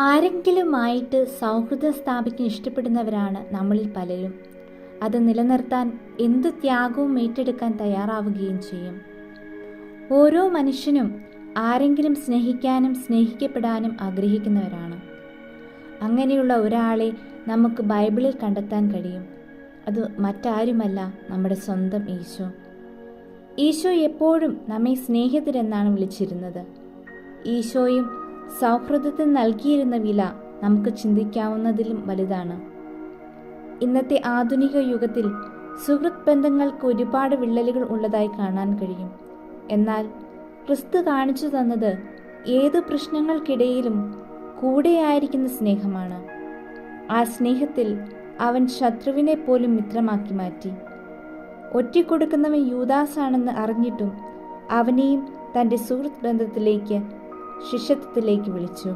ആരെങ്കിലുമായിട്ട് സൗഹൃദം സ്ഥാപിക്കാൻ ഇഷ്ടപ്പെടുന്നവരാണ് നമ്മളിൽ പലരും. അത് നിലനിർത്താൻ എന്തു ത്യാഗവും ഏറ്റെടുക്കാൻ തയ്യാറാവുകയും ചെയ്യും. ഓരോ മനുഷ്യനും ആരെങ്കിലും സ്നേഹിക്കാനും സ്നേഹിക്കപ്പെടാനും ആഗ്രഹിക്കുന്നവരാണ്. അങ്ങനെയുള്ള ഒരാളെ നമുക്ക് ബൈബിളിൽ കണ്ടെത്താൻ കഴിയും. അത് മറ്റാരുമല്ല, നമ്മുടെ സ്വന്തം ഈശോ. ഈശോ എപ്പോഴും നമ്മെ സ്നേഹിതരെന്നാണ് വിളിച്ചിരുന്നത്. ഈശോയും സൗഹൃദത്തിന് നൽകിയിരുന്ന വില നമുക്ക് ചിന്തിക്കാവുന്നതിലും വലുതാണ്. ഇന്നത്തെ ആധുനിക യുഗത്തിൽ സുഹൃത്ത് ബന്ധങ്ങൾക്ക് ഒരുപാട് വിള്ളലുകൾ ഉള്ളതായി കാണാൻ കഴിയും. എന്നാൽ ക്രിസ്തു കാണിച്ചു തന്നത് ഏതു പ്രശ്നങ്ങൾക്കിടയിലും കൂടെയായിരിക്കുന്ന സ്നേഹമാണ്. ആ സ്നേഹത്തിൽ അവൻ ശത്രുവിനെ പോലും മിത്രമാക്കി മാറ്റി. ഒറ്റിക്കൊടുക്കുന്നവൻ യൂദാസാണെന്ന് അറിഞ്ഞിട്ടും അവനെയും തൻ്റെ സുഹൃത്ത് ബന്ധത്തിലേക്ക്, ശിഷ്യത്വത്തിലേക്ക് വിളിച്ചു.